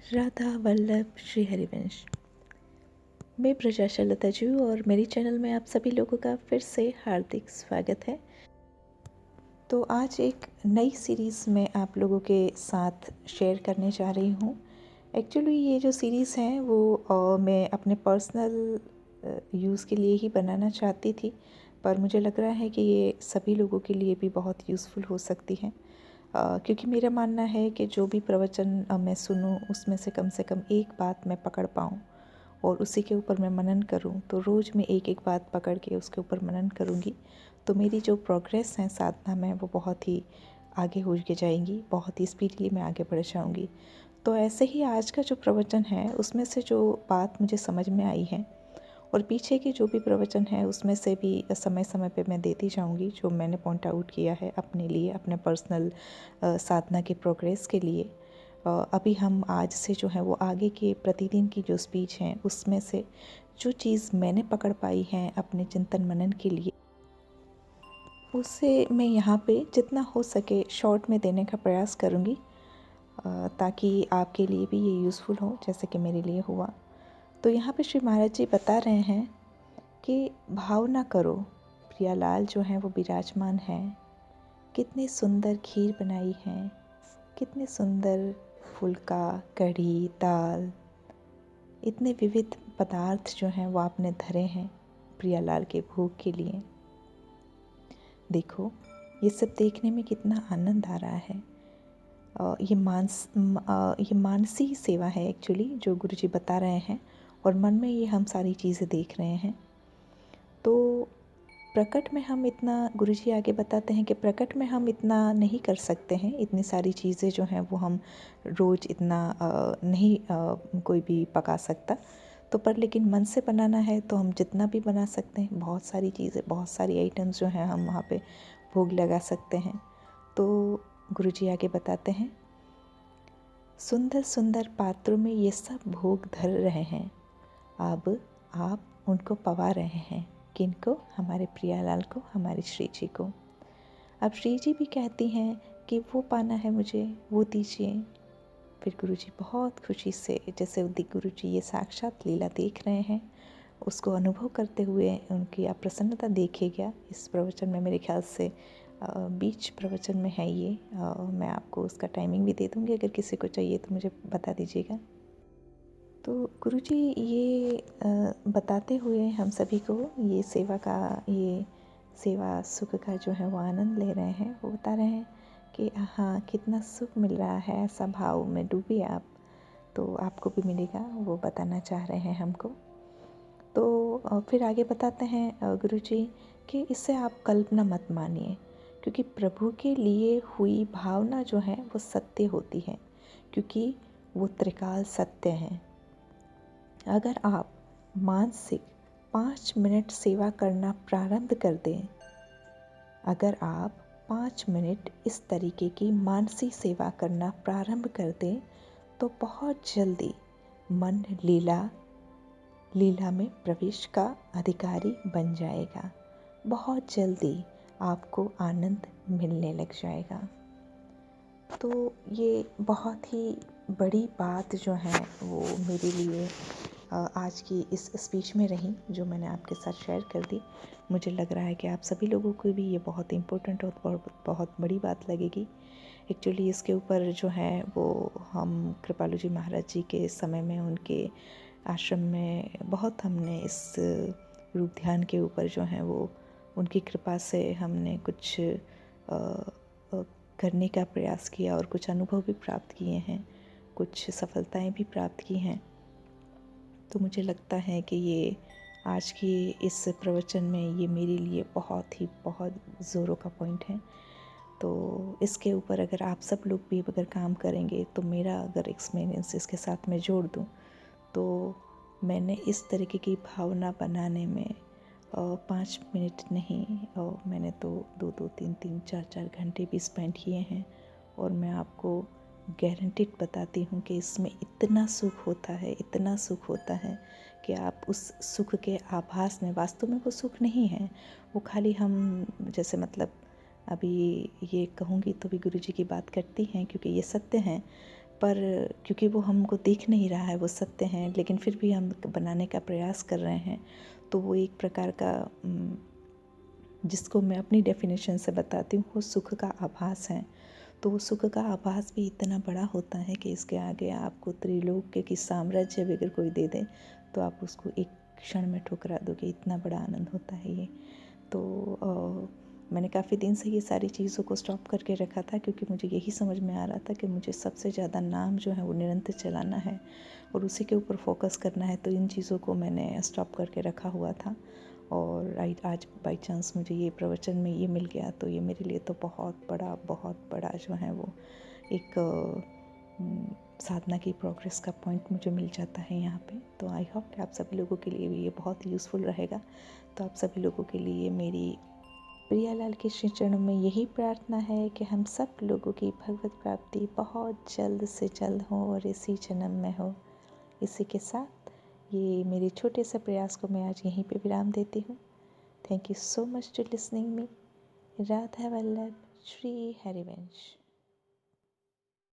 राधा वल्लभ श्री हरिवंश। मैं प्रजाशा लताजू और मेरी चैनल में आप सभी लोगों का फिर से हार्दिक स्वागत है। तो आज एक नई सीरीज़ में आप लोगों के साथ शेयर करने जा रही हूँ। एक्चुअली ये जो सीरीज़ है वो मैं अपने पर्सनल यूज़ के लिए ही बनाना चाहती थी, पर मुझे लग रहा है कि ये सभी लोगों के लिए भी बहुत यूज़फुल हो सकती है। क्योंकि मेरा मानना है कि जो भी प्रवचन मैं सुनूं उसमें से कम एक बात मैं पकड़ पाऊं और उसी के ऊपर मैं मनन करूं। तो रोज़ मैं एक बात पकड़ के उसके ऊपर मनन करूंगी तो मेरी जो प्रोग्रेस है साधना में वो बहुत ही आगे हो के जाएंगी, बहुत ही स्पीडली मैं आगे बढ़ जाऊंगी। तो ऐसे ही आज का जो प्रवचन है उसमें से जो बात मुझे समझ में आई है और पीछे के जो भी प्रवचन है उसमें से भी समय समय पे मैं देती जाऊंगी जो मैंने पॉइंट आउट किया है अपने लिए, अपने पर्सनल साधना के प्रोग्रेस के लिए। अभी हम आज से जो है वो आगे के प्रतिदिन की जो स्पीच हैं उसमें से जो चीज़ मैंने पकड़ पाई है अपने चिंतन मनन के लिए उससे मैं यहाँ पे जितना हो सके शॉर्ट में देने का प्रयास करूँगी, ताकि आपके लिए भी ये यूज़फुल हो जैसे कि मेरे लिए हुआ। तो यहाँ पे श्री महाराज जी बता रहे हैं कि भाव ना करो, प्रियालाल जो हैं वो विराजमान हैं, कितनी सुंदर खीर बनाई है, कितने सुंदर फुल्का, कढ़ी, दाल, इतने विविध पदार्थ जो हैं वो आपने धरे हैं प्रियालाल के भोग के लिए। देखो ये सब देखने में कितना आनंद आ रहा है। ये मानसी सेवा है एक्चुअली जो गुरुजी बता रहे हैं और मन में ये हम सारी चीज़ें देख रहे हैं। तो प्रकट में हम इतना, गुरुजी आगे बताते हैं कि प्रकट में हम इतना नहीं कर सकते हैं, इतनी सारी चीज़ें जो हैं वो हम रोज़ इतना नहीं कोई भी पका सकता। तो पर लेकिन मन से बनाना है तो हम जितना भी बना सकते हैं, बहुत सारी चीज़ें, बहुत सारी आइटम्स जो हैं हम वहाँ पे भोग लगा सकते हैं। तो गुरुजी आगे बताते हैं, सुंदर सुंदर पात्रों में ये सब भोग धर रहे हैं, अब आप उनको पवा रहे हैं। किनको? हमारे प्रियालाल को, हमारे श्री जी को। अब श्री जी भी कहती हैं कि वो पाना है मुझे, वो दीजिए। फिर गुरुजी बहुत खुशी से, जैसे गुरुजी ये साक्षात लीला देख रहे हैं, उसको अनुभव करते हुए उनकी आप प्रसन्नता देखिएगा। इस प्रवचन में मेरे ख्याल से बीच प्रवचन में है ये, मैं आपको उसका टाइमिंग भी दे दूँगी, अगर किसी को चाहिए तो मुझे बता दीजिएगा। तो गुरुजी ये बताते हुए हम सभी को ये सेवा सुख का जो है वो आनंद ले रहे हैं। वो बता रहे हैं कि हाँ कितना सुख मिल रहा है, ऐसा भाव में डूबे आप तो आपको भी मिलेगा, वो बताना चाह रहे हैं हमको। तो फिर आगे बताते हैं गुरुजी कि इससे आप कल्पना मत मानिए, क्योंकि प्रभु के लिए हुई भावना जो है वो सत्य होती है, क्योंकि वो त्रिकाल सत्य हैं। अगर आप मानसिक 5 मिनट सेवा करना प्रारंभ कर दें, अगर आप 5 मिनट इस तरीके की मानसिक सेवा करना प्रारंभ कर दें तो बहुत जल्दी मन लीला में प्रवेश का अधिकारी बन जाएगा। बहुत जल्दी आपको आनंद मिलने लग जाएगा। तो ये बहुत ही बड़ी बात जो है वो मेरे लिए आज की इस स्पीच में रही, जो मैंने आपके साथ शेयर कर दी। मुझे लग रहा है कि आप सभी लोगों को भी ये बहुत इम्पोर्टेंट और बहुत बड़ी बात लगेगी। एक्चुअली इसके ऊपर जो है वो हम कृपालु जी महाराज जी के समय में उनके आश्रम में बहुत हमने इस रूप ध्यान के ऊपर जो है वो उनकी कृपा से हमने कुछ करने का प्रयास किया और कुछ अनुभव भी प्राप्त किए हैं, कुछ सफलताएं भी प्राप्त की हैं। तो मुझे लगता है कि ये आज की इस प्रवचन में ये मेरे लिए बहुत ज़ोरों का पॉइंट है। तो इसके ऊपर अगर आप सब लोग भी अगर काम करेंगे तो मेरा अगर एक्सपीरियंस इसके साथ में जोड़ दूं तो मैंने इस तरीके की भावना बनाने में 5 मिनट नहीं, और मैंने तो 2-2, 3-3, 4-4 घंटे भी स्पेंड किए हैं। और मैं आपको गारंटीड बताती हूँ कि इसमें इतना सुख होता है, इतना सुख होता है कि आप उस सुख के आभास में, वास्तव में वो सुख नहीं है, वो खाली हम जैसे मतलब अभी ये कहूँगी तो भी गुरुजी की बात करती हैं क्योंकि ये सत्य हैं, पर क्योंकि वो हमको दिख नहीं रहा है, वो सत्य हैं, लेकिन फिर भी हम बनाने का प्रयास कर रहे हैं, तो वो एक प्रकार का जिसको मैं अपनी डेफिनेशन से बताती हूँ, वो सुख का आभास है। तो वो सुख का आभास भी इतना बड़ा होता है कि इसके आगे आपको त्रिलोक की साम्राज्य भी अगर कोई दे दे तो आप उसको एक क्षण में ठुकरा दोगे, इतना बड़ा आनंद होता है ये। तो मैंने काफ़ी दिन से ये सारी चीज़ों को स्टॉप करके रखा था, क्योंकि मुझे यही समझ में आ रहा था कि मुझे सबसे ज़्यादा नाम जो है वो निरंतर चलाना है और उसी के ऊपर फोकस करना है। तो इन चीज़ों को मैंने स्टॉप करके रखा हुआ था, और आज बाई चांस मुझे ये प्रवचन में ये मिल गया, तो ये मेरे लिए तो बहुत बड़ा जो है वो एक साधना की प्रोग्रेस का पॉइंट मुझे मिल जाता है यहाँ पे। तो आई होप कि आप सभी लोगों के लिए भी ये बहुत यूज़फुल रहेगा। तो आप सभी लोगों के लिए मेरी प्रियालाल के श्री चरणों में यही प्रार्थना है कि हम सब लोगों की भगवत प्राप्ति बहुत जल्द से जल्द हो और इसी जन्म में हो। इसी के साथ ये मेरे छोटे से प्रयास को मैं आज यहीं पे विराम देती हूँ। Thank you so much to listening me. Radha Vallabh, Shri Harivansh.